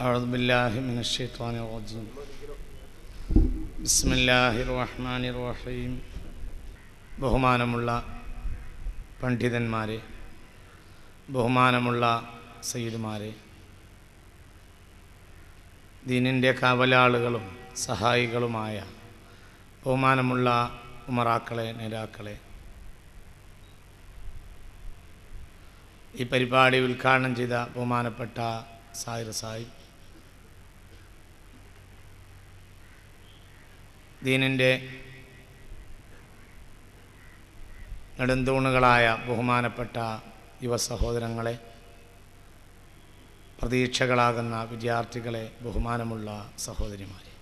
أعوذ بالله من الشيطان الرجيم بسم الله الرحمن الرحيم ബഹുമാനമുള്ള പണ്ഡിതന്മാരെ, ബഹുമാനമുള്ള സയ്യിദുമാരെ, ദീനിൻ്റെ കാവലാളുകളും സഹായികളുമായ ബഹുമാനമുള്ള ഉമറാക്കളെ, നേതാക്കളെ, ഈ പരിപാടി ഉദ്ഘാടനം ചെയ്ത ബഹുമാനപ്പെട്ട സാഹിർ സാഹിബ്, ദീനിൻ്റെ നെടുന്തൂണുകളായ ബഹുമാനപ്പെട്ട യുവസഹോദരങ്ങളെ, പ്രതീക്ഷകളാകുന്ന വിദ്യാർത്ഥികളെ, ബഹുമാനമുള്ള സഹോദരിമാരെ,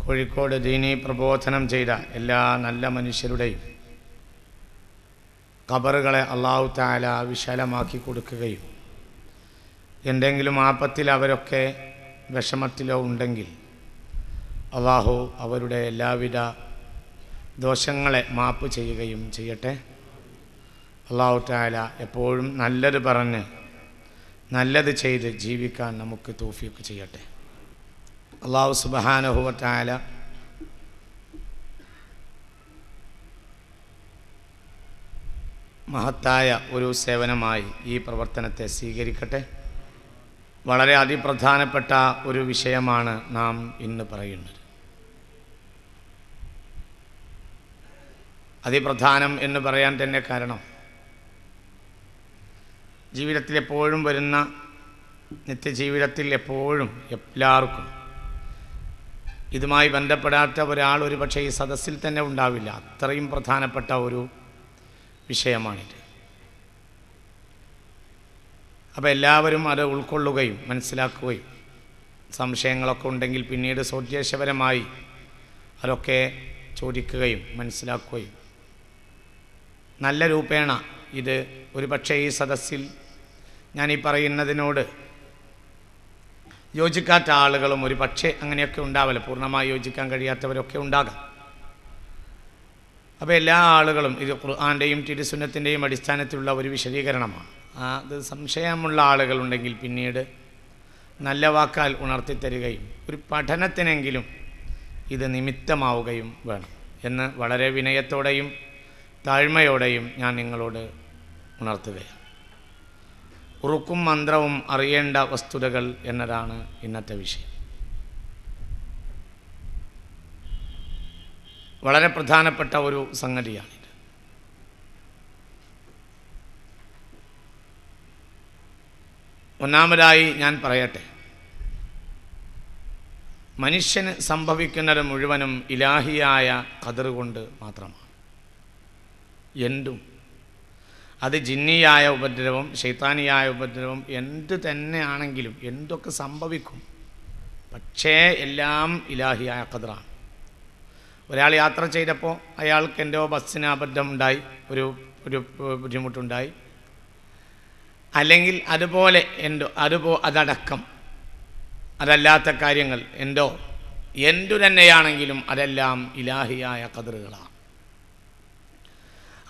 കോഴിക്കോട് ദീനി പ്രബോധനം ചെയ്ത എല്ലാ നല്ല മനുഷ്യരുടെയും ഖബറുകളെ അല്ലാഹു തആല വിശാലമാക്കി കൊടുക്കുകയും എന്തെങ്കിലും ആപത്തിൽ അവരൊക്കെ വിഷമത്തിലോ ഉണ്ടെങ്കിൽ അല്ലാഹു അവരുടെ എല്ലാവിധ ദോഷങ്ങളെ മാപ്പ് ചെയ്യുകയും ചെയ്യട്ടെ. അല്ലാഹു തആല എപ്പോഴും നല്ലത് പറഞ്ഞ് നല്ലത് ചെയ്ത് ജീവിക്കാൻ നമുക്ക് തൗഫീഖ് ചെയ്യട്ടെ. അല്ലാഹു സുബ്ഹാനഹു വ തആല മഹത്തായ ഒരു സേവനമായി ഈ പ്രവർത്തനത്തെ സ്വീകരിക്കട്ടെ. വളരെ അതിപ്രധാനപ്പെട്ട ഒരു വിഷയമാണ് നാം ഇന്ന് പറയുന്നത്. അതിപ്രധാനം എന്ന് പറയാൻ തന്നെ കാരണം, ജീവിതത്തിൽ എപ്പോഴും വരുന്ന, നിത്യജീവിതത്തിൽ എപ്പോഴും എല്ലാവർക്കും ഇതുമായി ബന്ധപ്പെടാത്ത ഒരാൾ ഒരു പക്ഷേ ഈ സദസ്സിൽ തന്നെ ഉണ്ടാവില്ല. അത്രയും പ്രധാനപ്പെട്ട ഒരു വിഷയമാണിത്. അപ്പോൾ എല്ലാവരും അത് ഉൾക്കൊള്ളുകയും മനസ്സിലാക്കുകയും സംശയങ്ങളൊക്കെ ഉണ്ടെങ്കിൽ പിന്നീട് സോദ്ദേശപരമായി അതൊക്കെ ചോദിക്കുകയും മനസ്സിലാക്കുകയും നല്ല രൂപേണ ഇത് ഒരു പക്ഷേ ഈ സദസ്സിൽ ഞാൻ ഈ പറയുന്നതിനോട് യോജിക്കാത്ത ആളുകളും ഒരു പക്ഷേ അങ്ങനെയൊക്കെ ഉണ്ടാവില്ല, പൂർണ്ണമായി യോജിക്കാൻ കഴിയാത്തവരൊക്കെ ഉണ്ടാകാം. അപ്പോൾ എല്ലാ ആളുകളും ഇത് ഖുർആൻ്റെയും തിരുസുന്നത്തിൻ്റെയും അടിസ്ഥാനത്തിലുള്ള ഒരു വിശദീകരണമാണ്. അത് സംശയമുള്ള ആളുകളുണ്ടെങ്കിൽ പിന്നീട് നല്ല വാക്കാൽ ഉണർത്തിത്തരികയും ഒരു പഠനത്തിനെങ്കിലും ഇത് നിമിത്തമാവുകയും വേണം എന്ന് വളരെ വിനയത്തോടെയും താഴ്മയോടെയും ഞാൻ നിങ്ങളോട് ഉണർത്തുകയാണ്. ഉറുക്കും മന്ത്രവും അറിയേണ്ട വസ്തുതകൾ എന്നതാണ് ഇന്നത്തെ വിഷയം. വളരെ പ്രധാനപ്പെട്ട ഒരു സംഗതിയാണിത്. ഒന്നാമതായി ഞാൻ പറയട്ടെ, മനുഷ്യന് സംഭവിക്കുന്നത് മുഴുവനും ഇലാഹിയായ ഖദർ കൊണ്ട് മാത്രമാണ്. എന്തും, അത് ജിന്നിയായ ഉപദ്രവം, ശൈത്താനിയായ ഉപദ്രവം, എന്ത് തന്നെയാണെങ്കിലും എന്തൊക്കെ സംഭവിക്കും, പക്ഷേ എല്ലാം ഇലാഹിയായ ഖദറാണ്. ഒരാൾ യാത്ര ചെയ്തപ്പോൾ അയാൾക്ക് എന്തോ ബസ്സിന് അബദ്ധമുണ്ടായി, ഒരു ബുദ്ധിമുട്ടുണ്ടായി, അല്ലെങ്കിൽ അതുപോലെ അതടക്കം അതല്ലാത്ത കാര്യങ്ങൾ എന്തു തന്നെയാണെങ്കിലും അതെല്ലാം ഇലാഹിയായ ഖദറുകളാണ്.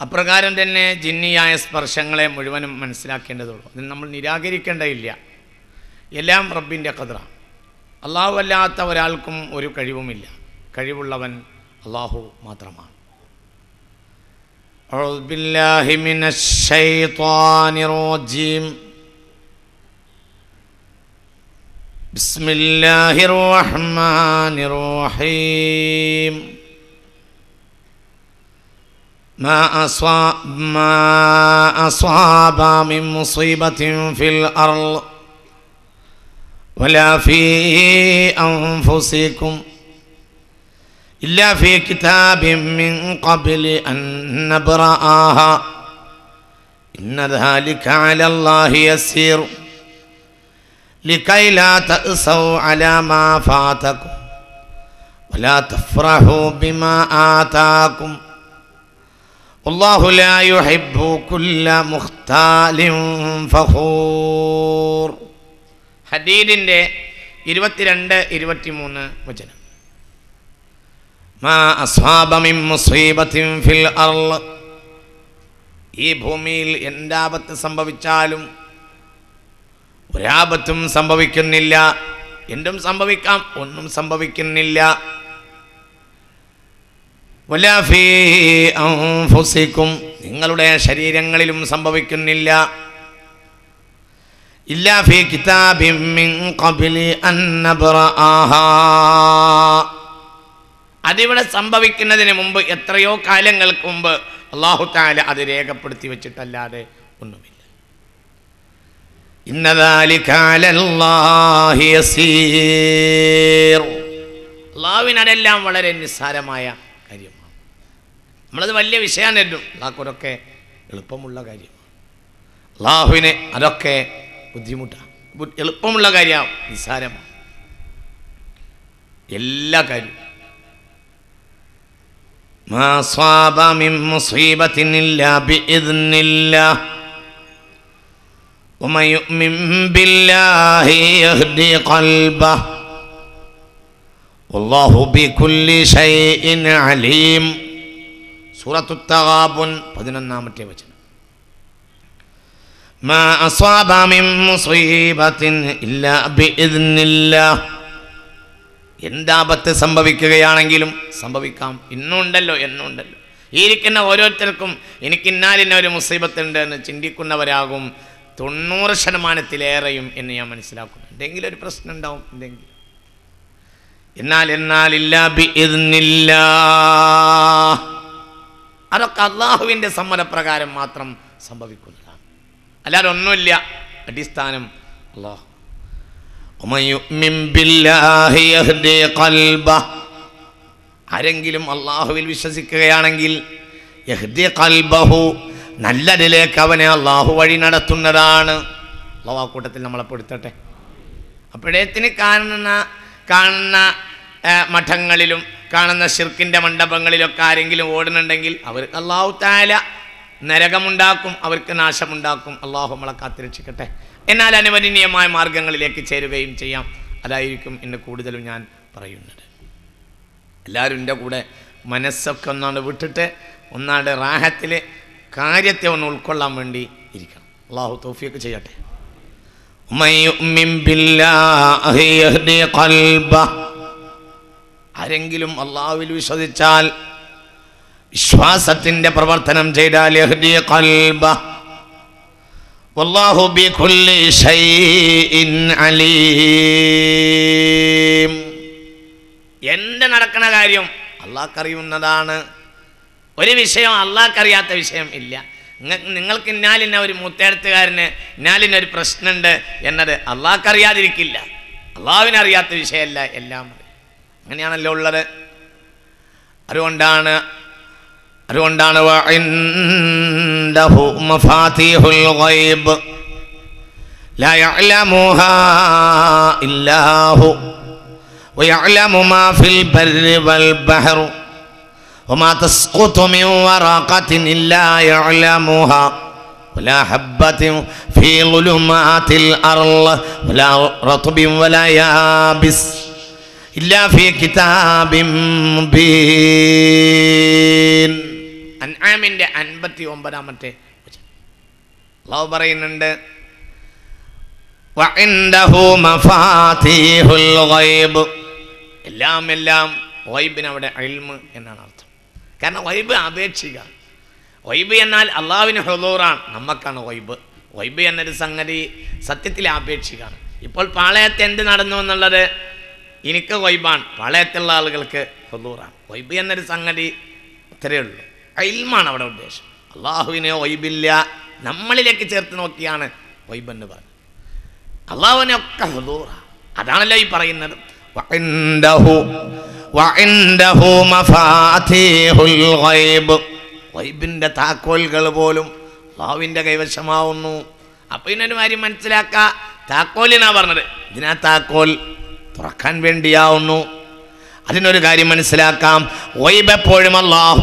അപ്രകാരം തന്നെ ജിന്നിയായ സ്പർശങ്ങളെ മുഴുവനും മനസ്സിലാക്കേണ്ടതുള്ളൂ. അതിന് നമ്മൾ നിരാകരിക്കേണ്ടതില്ല. എല്ലാം റബ്ബിൻ്റെ ഖദറാണ്. അല്ലാഹു അല്ലാത്ത ഒരാൾക്കും ഒരു കഴിവുമില്ല. കഴിവുള്ളവൻ അല്ലാഹു മാത്രമാണ്. അഊദു ബില്ലാഹി മിനശ് ശൈത്വാനിർ റജീം. ബിസ്മില്ലാഹിർ റഹ്മാനിർ റഹീം. ما أصاب من مصيبة في الأرض ولا في أنفسكم إلا في كتاب من قبل أن نبرأها إن ذلك على الله يسير لكي لا تأسوا على ما فاتكم ولا تفرحوا بما آتاكم والله لا يحب كل مختال فخور. ഹദീദിൻ്റെ 22-23 വചനം. മാ അസ്വാബ മിൻ മുസീബത്തിൻ ഫിൽ അർള്, ഈ ഭൂമിയിൽ എന്താപത്ത് സംഭവിച്ചാലും ഒരാപത്തും സംഭവിക്കുന്നില്ല. എന്തും സംഭവിക്കാം, ഒന്നും സംഭവിക്കുന്നില്ല. വലാ ഫീ അൻഫുസികും, നിങ്ങളുടെ ശരീരങ്ങളിലും സംഭവിക്കുന്നില്ല. ഇല്ലാ ഫീ കിതാബിൻ മിൻ ഖബ്ലി അൻ നബ്റഅഹാ, അതിവിടെ സംഭവിക്കുന്നതിന് മുമ്പ് എത്രയോ കാലങ്ങൾക്ക് മുമ്പ് അല്ലാഹു തആല അത് രേഖപ്പെടുത്തി വെച്ചിട്ടല്ലാതെ ഒന്നുമില്ല. ഇന്ന ദാലിക അലല്ലാഹി യസീർ, അല്ലാഹുവിന് അതെല്ലാം വളരെ നിസ്സാരമായ കാര്യമാണ്. നമ്മളത് വലിയ വിഷയമാണ് എന്നും, അല്ലാഹുവിനൊക്കെ എളുപ്പമുള്ള കാര്യമാണ്. അല്ലാഹുവിന് അതൊക്കെ ബുദ്ധിമുട്ടാണ്, എളുപ്പമുള്ള കാര്യമാണ്, നിസ്സാരമാണ് എല്ലാ കാര്യവും. മാ സ്വാബ മിൻ മുസീബത്തിൻ ഇല്ലാ ബിഇദ്നില്ലാഹ് വമൻ യുഅ്മിൻ ബില്ലാഹി യഹ്ദി ഖൽബഹു വല്ലാഹു ബികുല്ലി ഷൈഇൻ അലീം. സൂറത്തുൽ തഗാബുൻ 11-ാമത്തെ വചനം. മാ അസ്വാബ മിൻ മുസീബത്തിൻ ഇല്ലാ ബിഇദ്നില്ലാഹ്, എന്താപത്ത് സംഭവിക്കുകയാണെങ്കിലും സംഭവിക്കാം, ഇന്നുണ്ടല്ലോ എന്നുണ്ടല്ലോ. ഈ ഇരിക്കുന്ന ഓരോരുത്തർക്കും എനിക്ക് ഇന്നാലിന്ന ഒരു മുസീബത്തുണ്ട് എന്ന് ചിന്തിക്കുന്നവരാകും 90% എന്ന് ഞാൻ മനസ്സിലാക്കുന്നു. എന്തെങ്കിലും ഒരു പ്രശ്നം ഉണ്ടാവും, എന്തെങ്കിലും. എന്നാൽ ഇല്ലാ ബിഇദ്നില്ലാഹ്, അതൊക്കെ അല്ലാഹുവിൻ്റെ സമ്മതപ്രകാരം മാത്രം സംഭവിക്കുന്നതാണ്, അല്ലാതെ ഒന്നുമില്ല. അടിസ്ഥാനം അല്ലാഹു. വമൻ യുഅ്മിൻ ബില്ലാഹി യഹ്ദി ഖൽബഹു, ആരെങ്കിലും അല്ലാഹുവിൽ വിശ്വസിക്കുകയാണെങ്കിൽ യഹ്ദി ഖൽബഹു, നല്ലതിലേക്ക് അവനെ അല്ലാഹു വഴി നടത്തുന്നതാണ്. അല്ലാഹു ആ കൂട്ടത്തിൽ നമ്മളെ പെടുത്തട്ടെ. അപ്പോഴേത്തിന് കാണുന്ന മഠങ്ങളിലും കാണുന്ന ശിർക്കിൻ്റെ മണ്ഡപങ്ങളിലൊക്കെ ആരെങ്കിലും ഓടുന്നുണ്ടെങ്കിൽ അവർക്ക് അല്ലാഹു തആല നരകമുണ്ടാക്കും, അവർക്ക് നാശമുണ്ടാക്കും. അല്ലാഹു നമ്മളെ കാത്തുരക്ഷിക്കട്ടെ. എന്നാൽ അനുവദനീയമായ മാർഗങ്ങളിലേക്ക് ചേരുകയും ചെയ്യാം. അതായിരിക്കും ഇന്ന് കൂടുതലും ഞാൻ പറയുന്നത്. എല്ലാവരും എൻ്റെ കൂടെ മനസ്സൊക്കെ ഒന്നാണ്ട് വിട്ടിട്ട് ഒന്നാണ്ട് റാഹത്തിൽ കാര്യത്തെ ഒന്ന് ഉൾക്കൊള്ളാൻ വേണ്ടി ഇരിക്കണം. അല്ലാഹു തൗഫീഖ് ചെയ്യട്ടെ. വമൻ യുഅ്മിൻ ബില്ലാഹി യഹ്ദി ഖൽബഹു, ആരെങ്കിലും അല്ലാഹുവിൽ വിശ്വസിച്ചാൽ, വിശ്വാസത്തിൻ്റെ പ്രവർത്തനം ചെയ്താൽ യഹ്ദി ഖൽബഹു വല്ലാഹു ബികുല്ലി ഷൈഇൻ അലീം. എന്ത് നടക്കുന്ന കാര്യം അല്ലാഹ്ക്കറിയുന്നതാണ്. ഒരു വിഷയം അല്ലാഹ്ക്കറിയാത്ത വിഷയം ഇല്ല. നിങ്ങൾക്ക് ഇന്നാലിന്ന ഒരു മൂത്തേടത്തുകാരന് ഇന്നാലിന്നൊരു പ്രശ്നമുണ്ട് എന്നത് അല്ലാഹ്ക്കറിയാതിരിക്കില്ല. അല്ലാഹുവിനറിയാത്ത വിഷയമല്ല, എല്ലാം അങ്ങനെയാണല്ലോ ഉള്ളത്. അതുകൊണ്ടാണ് വഇൻദഹു മഫാത്തിഹുൽ ഗൈബ് ലാ യഅലമുഹാ ഇല്ലാഹു വയഅലമു മാ ഫിൽ ബർരി വൽ ബഹ്റി വമാ തസ്ഖുതു മിൻ വറഖത്തിൻ ഇല്ലാ യഅലമുഹാ വലാ ഹബ്ബത്തിൻ ഫീ ളുലുമാതിൽ അർള് വലാ റത്ബിൻ വലാ യാബിസ് ഇല്ലാ ഫീ കിതാബിൻ മുബീൻ. അൻആമിൻ്റെ 59-ാമത്തെ അല്ലാഹു പറയുന്നുണ്ട് വഇൻദഹു മഫാത്തിഹുൽ ഗൈബ്, എല്ലാം ഗൈബിന് അവിടെ ഇൽമ് എന്നാണ് അർത്ഥം. കാരണം ഗൈബ് ആപേക്ഷിക. ഗൈബ് എന്നാൽ അല്ലാഹുവിന് ഹുദൂറാണ്, നമുക്കാണ് ഗൈബ്. ഗൈബ് എന്നൊരു സംഗതി സത്യത്തിൽ ആപേക്ഷികമാണ്. ഇപ്പോൾ പാളയത്ത് എന്ത് നടന്നു എന്നുള്ളത് എനിക്ക് ഗൈബാണ്, പാളയത്തുള്ള ആളുകൾക്ക് ഹുദൂറാണ്. ഗൈബ് എന്നൊരു സംഗതി അത്രയേ ഉള്ളൂ. ഇൽമാണ് അവിടെ ഉദ്ദേശം. അല്ലാഹുവിനെ ഗൈബില്ല, നമ്മളിലേക്ക് ചേർത്ത് നോക്കിയാണ് ഗൈബ് എന്ന് പറയുന്നത്. അല്ലാഹുവിനൊക്കെ ഹുദൂറാണ്. അതാണല്ലോ ഈ പറയുന്നത്. വഇൻദഹു മഫാത്തിഹുൽ ഗൈബ്, ഗൈബിൻ്റെ താക്കോൽകൾ പോലും അല്ലാഹുവിൻ്റെ കൈവശമാവുന്നു. അപ്പോൾ ഇതിനൊരു കാര്യം മനസ്സിലാക്കുക, താക്കോലിനാ പറഞ്ഞത്, ഇതിനാ താക്കോൽ തുറക്കാൻ വേണ്ടിയാവുന്നു. അതിനൊരു കാര്യം മനസ്സിലാക്കാം, ഗൈബ് എപ്പോഴും അല്ലാഹു